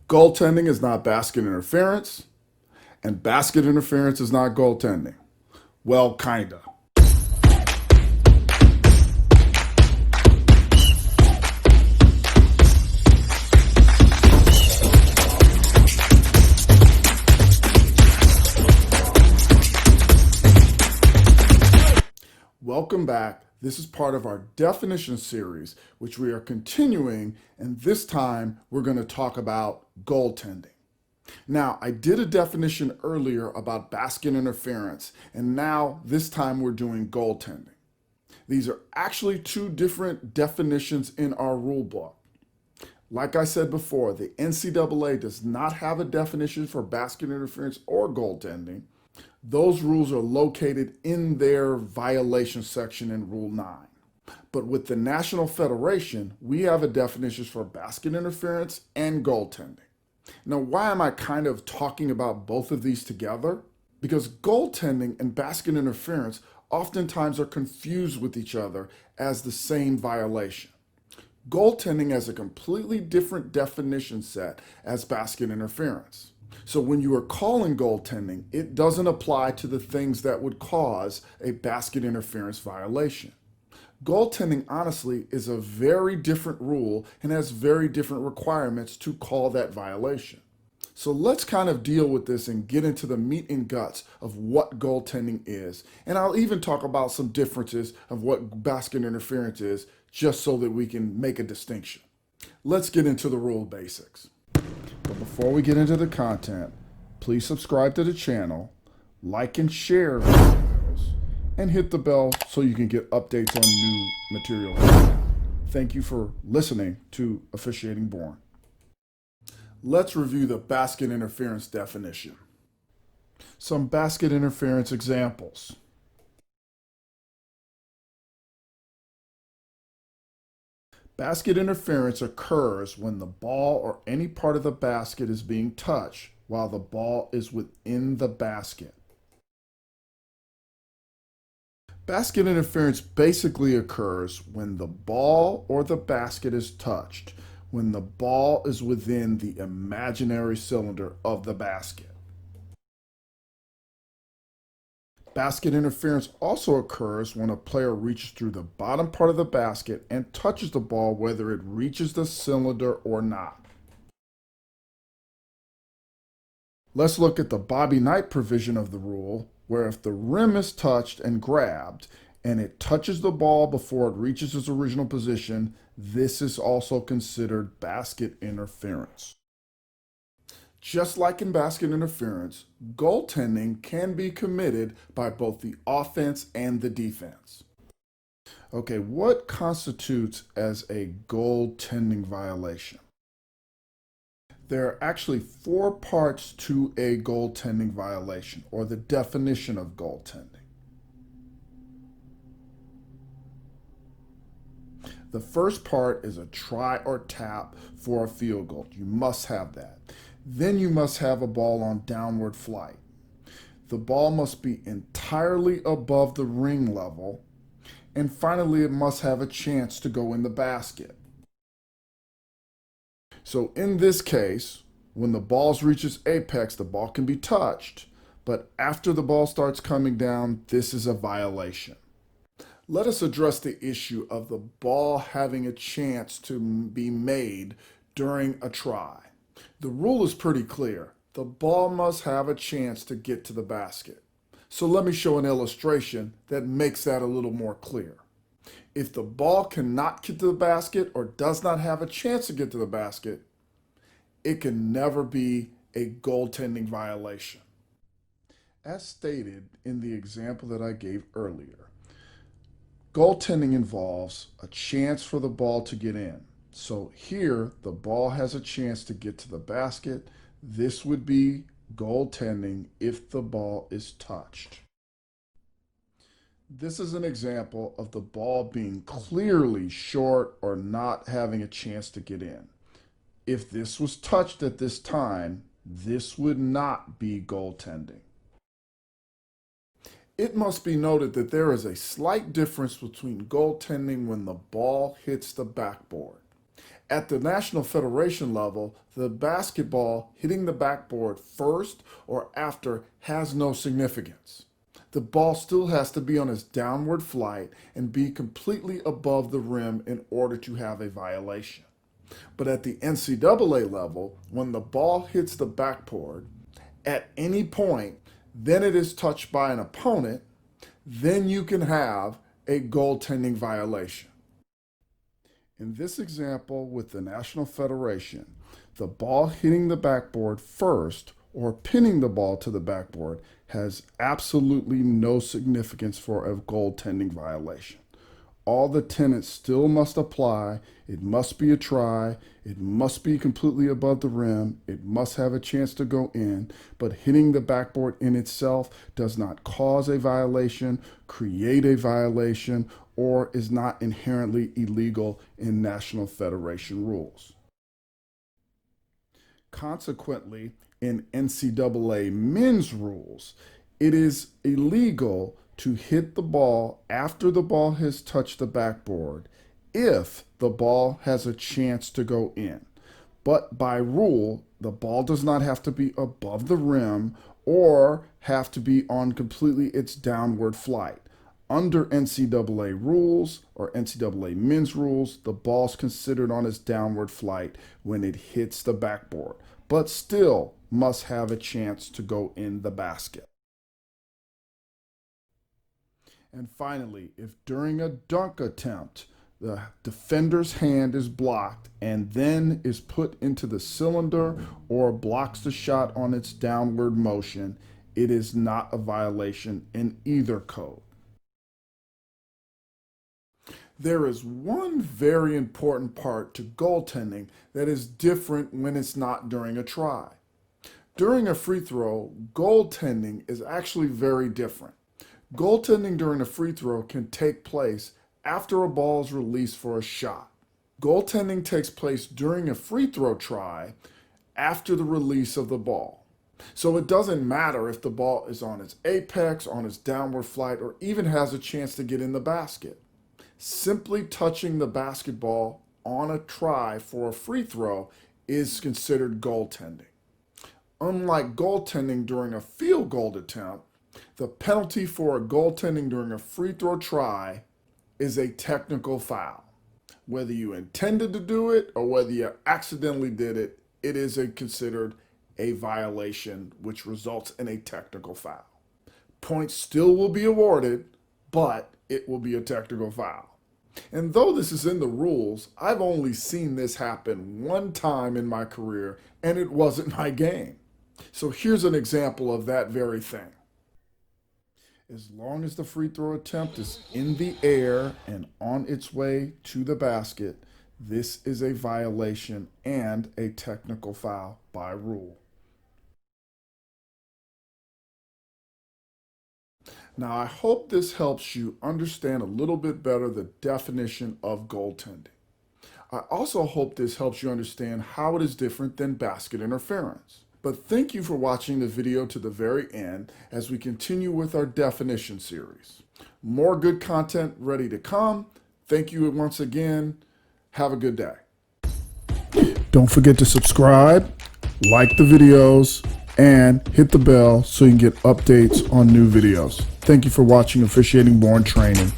Goaltending is not basket interference, and basket interference is not goaltending. Well, kinda. Welcome back. This is part of our definition series, which we are continuing, and this time we're going to talk about goaltending. Now, I did a definition earlier about basket interference, and now this time we're doing goaltending. These are actually two different definitions in our rule book. Like I said before, the NCAA does not have a definition for basket interference or goaltending. Those rules are located in their violation section in Rule 9. But with the National Federation, we have a definition for basket interference and goaltending. Now, why am I kind of talking about both of these together? Because goaltending and basket interference oftentimes are confused with each other as the same violation. Goaltending has a completely different definition set as basket interference. So when you are calling goaltending, it doesn't apply to the things that would cause a basket interference violation. Goaltending, honestly, is a very different rule and has very different requirements to call that violation. So let's kind of deal with this and get into the meat and guts of what goaltending is. And I'll even talk about some differences of what basket interference is, just so that we can make a distinction. Let's get into the rule basics. But before we get into the content, please subscribe to the channel, like and share videos, and hit the bell so you can get updates on new material. Thank you for listening to Officiating Born. Let's review the basket interference definition. Some basket interference examples. Basket interference occurs when the ball or any part of the basket is being touched while the ball is within the basket. Basket interference basically occurs when the ball or the basket is touched, when the ball is within the imaginary cylinder of the basket. Basket interference also occurs when a player reaches through the bottom part of the basket and touches the ball whether it reaches the cylinder or not. Let's look at the Bobby Knight provision of the rule, where if the rim is touched and grabbed and it touches the ball before it reaches its original position, this is also considered basket interference. Just like in basket interference, goaltending can be committed by both the offense and the defense. Okay, what constitutes as a goaltending violation? There are actually 4 parts to a goaltending violation, or the definition of goaltending. The first part is a try or tap for a field goal. You must have that. Then you must have a ball on downward flight. The ball must be entirely above the ring level. And finally, it must have a chance to go in the basket. So in this case, when the ball reaches apex, the ball can be touched. But after the ball starts coming down, this is a violation. Let us address the issue of the ball having a chance to be made during a try. The rule is pretty clear. The ball must have a chance to get to the basket. So let me show an illustration that makes that a little more clear. If the ball cannot get to the basket or does not have a chance to get to the basket, it can never be a goaltending violation. As stated in the example that I gave earlier, goaltending involves a chance for the ball to get in. So here, the ball has a chance to get to the basket. This would be goaltending if the ball is touched. This is an example of the ball being clearly short or not having a chance to get in. If this was touched at this time, this would not be goaltending. It must be noted that there is a slight difference between goaltending when the ball hits the backboard At the National Federation level, the basketball hitting the backboard first or after has no significance. The ball still has to be on its downward flight and be completely above the rim in order to have a violation. But at the NCAA level, when the ball hits the backboard at any point, then it is touched by an opponent, then you can have a goaltending violation. In this example with the National Federation, the ball hitting the backboard first or pinning the ball to the backboard has absolutely no significance for a goaltending violation. All the tenets still must apply. It must be a try. It must be completely above the rim. It must have a chance to go in. But hitting the backboard in itself does not cause a violation, create a violation, or is not inherently illegal in National Federation rules. Consequently, in NCAA men's rules, it is illegal to hit the ball after the ball has touched the backboard if the ball has a chance to go in. But by rule, the ball does not have to be above the rim or have to be on completely its downward flight. Under NCAA rules or NCAA men's rules, the ball's considered on its downward flight when it hits the backboard, but still must have a chance to go in the basket. And finally, if during a dunk attempt, the defender's hand is blocked and then is put into the cylinder or blocks the shot on its downward motion, it is not a violation in either code. There is one very important part to goaltending that is different when it's not during a try. During a free throw, goaltending is actually very different. Goaltending during a free throw can take place after a ball is released for a shot. Goaltending takes place during a free throw try after the release of the ball. So it doesn't matter if the ball is on its apex, on its downward flight, or even has a chance to get in the basket. Simply touching the basketball on a try for a free throw is considered goaltending. Unlike goaltending during a field goal attempt, the penalty for a goaltending during a free throw try is a technical foul. Whether you intended to do it or whether you accidentally did it, it is considered a violation which results in a technical foul. Points still will be awarded, but it will be a technical foul. And though this is in the rules, I've only seen this happen one time in my career, and it wasn't my game. So here's an example of that very thing. As long as the free throw attempt is in the air and on its way to the basket, this is a violation and a technical foul by rule. Now, I hope this helps you understand a little bit better the definition of goaltending. I also hope this helps you understand how it is different than basket interference. But thank you for watching the video to the very end as we continue with our definition series. More good content ready to come. Thank you once again. Have a good day. Don't forget to subscribe, like the videos, and hit the bell so you can get updates on new videos. Thank you for watching Officiating Born Training.